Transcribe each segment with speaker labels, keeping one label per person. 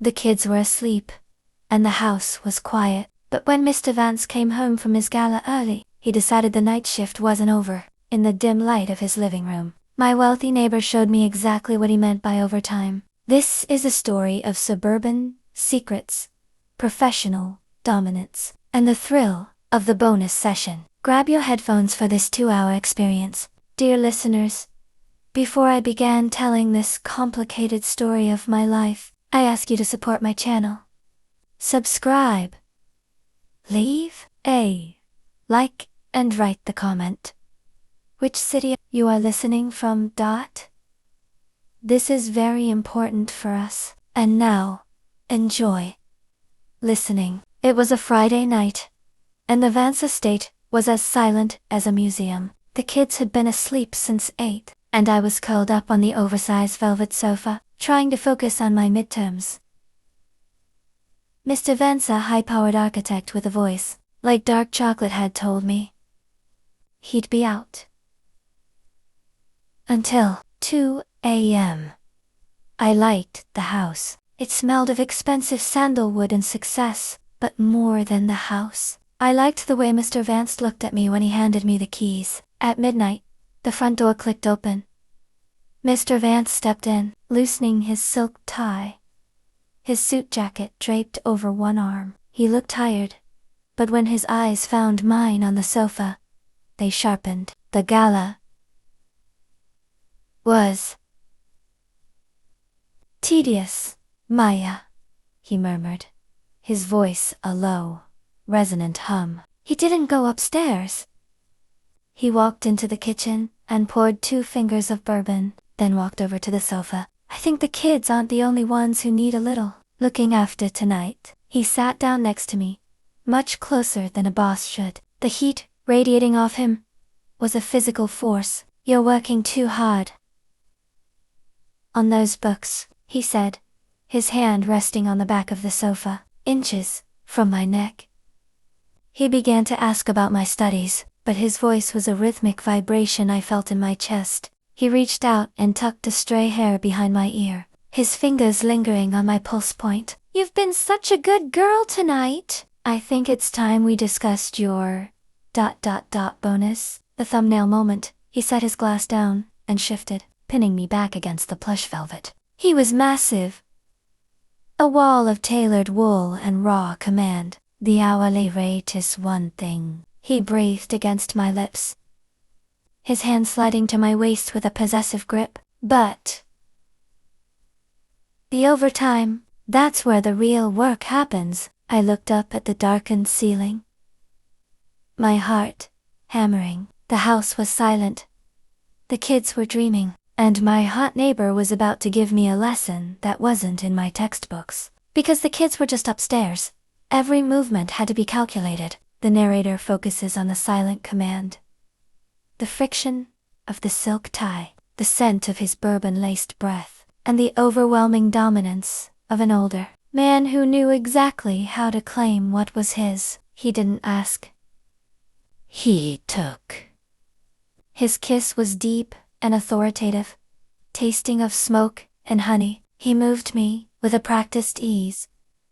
Speaker 1: The kids were asleep, and the house was quiet. But when Mr. Vance came home from his gala early, he decided the night shift wasn't over. In the dim light of his living room, my wealthy neighbor showed me exactly what he meant by overtime. This is a story of suburban secrets, professional dominance, and the thrill of the bonus session. Grab your headphones for this 2-hour experience. Dear listeners, before I began telling this complicated story of my life, I ask you to support my channel. Subscribe, leave a like, and write the comment. Which city you are listening from. This is very important for us. And now, enjoy listening. It was a Friday night, and the Vance estate was as silent as a museum. The kids had been asleep since 8, and I was curled up on the oversized velvet sofa, trying to focus on my midterms. Mr. Vance, a high-powered architect with a voice like dark chocolate, had told me he'd be out until 2 a.m. I liked the house. It smelled of expensive sandalwood and success, but more than the house, I liked the way Mr. Vance looked at me when he handed me the keys. At midnight, the front door clicked open. Mr. Vance stepped in, loosening his silk tie, his suit jacket draped over one arm. He looked tired, but when his eyes found mine on the sofa, they sharpened. The gala was tedious, Maya, he murmured, his voice a low, resonant hum. He didn't go upstairs. He walked into the kitchen and poured 2 fingers of bourbon, then walked over to the sofa. I think the kids aren't the only ones who need a little looking after tonight. He sat down next to me, much closer than a boss should. The heat radiating off him was a physical force. You're working too hard on those books, he said, his hand resting on the back of the sofa, inches from my neck. He began to ask about my studies, but his voice was a rhythmic vibration I felt in my chest. He reached out and tucked a stray hair behind my ear, his fingers lingering on my pulse point. You've been such a good girl tonight. I think it's time we discussed your ... bonus. The thumbnail moment. He set his glass down and shifted, pinning me back against the plush velvet. He was massive, a wall of tailored wool and raw command. The hourly rate is one thing, he breathed against my lips, his hand sliding to my waist with a possessive grip. But the overtime, that's where the real work happens. I looked up at the darkened ceiling, my heart hammering. The house was silent. The kids were dreaming, and my hot neighbor was about to give me a lesson that wasn't in my textbooks. Because the kids were just upstairs, every movement had to be calculated. The narrator focuses on the silent command, the friction of the silk tie, the scent of his bourbon-laced breath, and the overwhelming dominance of an older man who knew exactly how to claim what was his. He didn't ask, he took. His kiss was deep and authoritative, tasting of smoke and honey. He moved me with a practiced ease,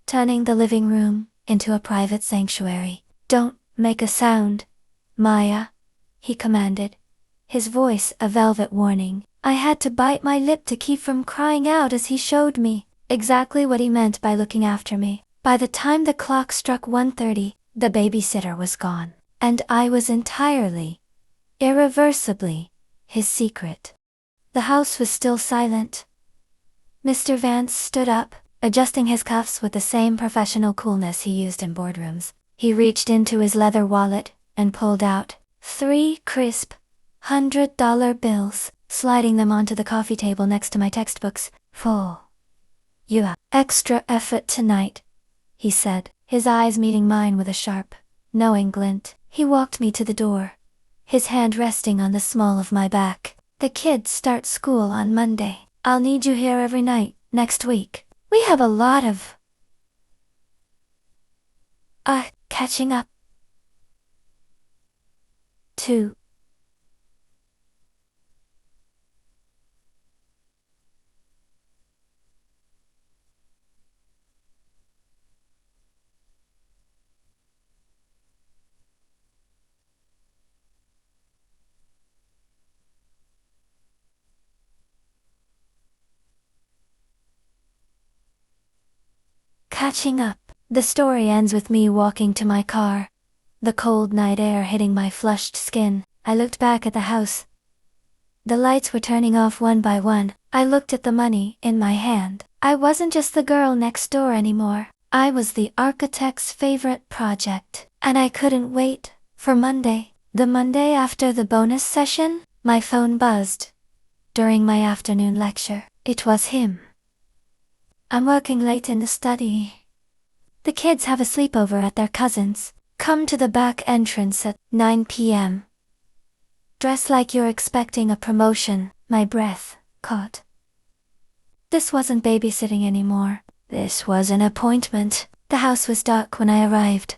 Speaker 1: turning the living room into a private sanctuary. Don't make a sound, Maya, he commanded, his voice a velvet warning. I had to bite my lip to keep from crying out as he showed me exactly what he meant by looking after me. By the time the clock struck 1:30, the babysitter was gone, and I was entirely, irreversibly, his secret. The house was still silent. Mr. Vance stood up, adjusting his cuffs with the same professional coolness he used in boardrooms. He reached into his leather wallet and pulled out 3 crisp $100 bills, sliding them onto the coffee table next to my textbooks. "For you have extra effort tonight," he said, his eyes meeting mine with a sharp, knowing glint. He walked me to the door, his hand resting on the small of my back. "The kids start school on Monday. I'll need you here every night next week. We have a lot of catching up to." Catching up. The story ends with me walking to my car. The cold night air hitting my flushed skin. I looked back at the house. The lights were turning off one by one. I looked at the money in my hand. I wasn't just the girl next door anymore. I was the architect's favorite project. And I couldn't wait for Monday. The Monday after the bonus session, my phone buzzed. During my afternoon lecture, it was him. I'm working late in the study. The kids have a sleepover at their cousin's. Come to the back entrance at 9 p.m. Dress like you're expecting a promotion. My breath caught. This wasn't babysitting anymore. This was an appointment. The house was dark when I arrived.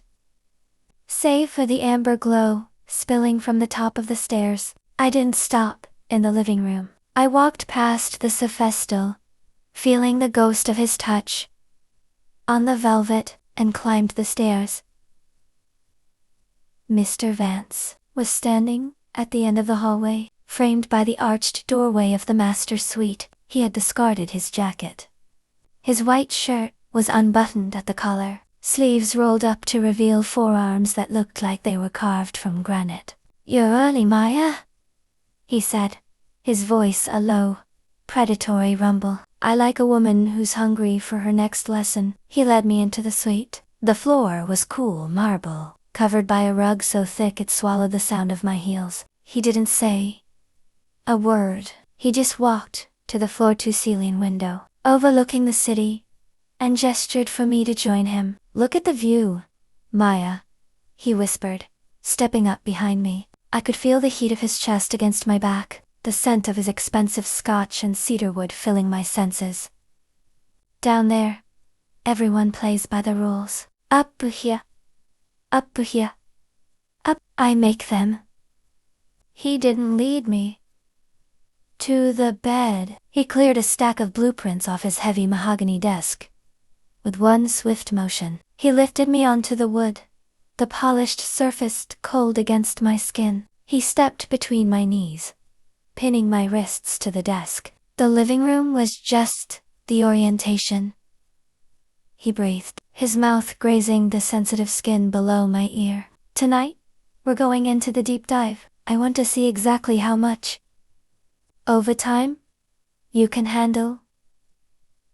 Speaker 1: Save for the amber glow spilling from the top of the stairs, I didn't stop in the living room. I walked past the sofa, feeling the ghost of his touch on the velvet, and climbed the stairs. Mr. Vance was standing at the end of the hallway, framed by the arched doorway of the master suite. He had discarded his jacket. His white shirt was unbuttoned at the collar, sleeves rolled up to reveal forearms that looked like they were carved from granite. "You're early, Maya," he said, his voice a low, predatory rumble. "I like a woman who's hungry for her next lesson." He led me into the suite. The floor was cool marble, covered by a rug so thick it swallowed the sound of my heels. He didn't say a word. He just walked to the floor-to-ceiling window, overlooking the city, and gestured for me to join him. "Look at the view, Maya," he whispered, stepping up behind me. I could feel the heat of his chest against my back, the scent of his expensive scotch and cedarwood filling my senses. "Down there, everyone plays by the rules. Up here. Up here. Up, I make them." He didn't lead me to the bed. He cleared a stack of blueprints off his heavy mahogany desk. With one swift motion, he lifted me onto the wood, the polished surface cold against my skin. He stepped between my knees, pinning my wrists to the desk. The living room was just the orientation. He breathed, his mouth grazing the sensitive skin below my ear. "Tonight, we're going into the deep dive. I want to see exactly how much overtime you can handle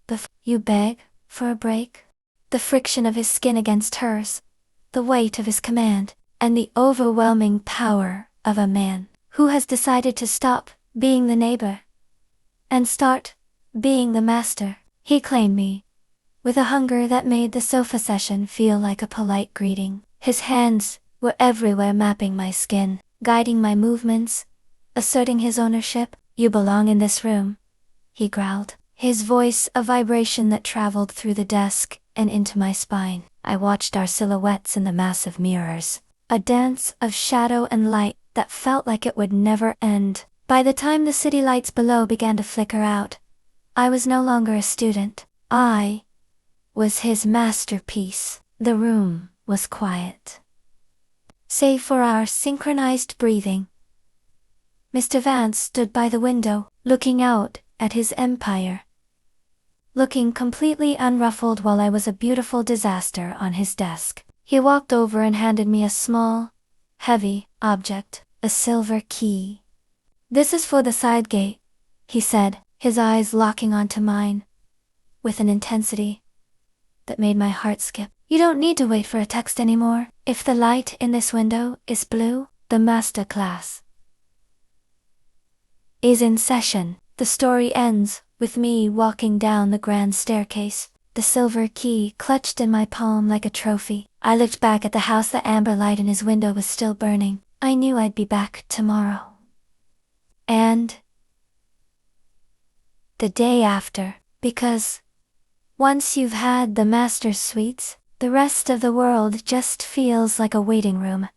Speaker 1: before you beg for a break." The friction of his skin against hers, the weight of his command, and the overwhelming power of a man who has decided to stop being the neighbor and start being the master. He claimed me with a hunger that made the sofa session feel like a polite greeting. His hands were everywhere, mapping my skin, guiding my movements, asserting his ownership. "You belong in this room," he growled, his voice a vibration that traveled through the desk and into my spine. I watched our silhouettes in the massive mirrors, a dance of shadow and light that felt like it would never end. By the time the city lights below began to flicker out, I was no longer a student. I was his masterpiece. The room was quiet, save for our synchronized breathing. Mr. Vance stood by the window, looking out at his empire, looking completely unruffled while I was a beautiful disaster on his desk. He walked over and handed me a small, heavy object, a silver key. "This is for the side gate," he said, his eyes locking onto mine with an intensity that made my heart skip. "You don't need to wait for a text anymore. If the light in this window is blue, the master class is in session." The story ends with me walking down the grand staircase, the silver key clutched in my palm like a trophy. I looked back at the house. The amber light in his window was still burning. I knew I'd be back tomorrow. And the day after, because once you've had the master's suites, the rest of the world just feels like a waiting room.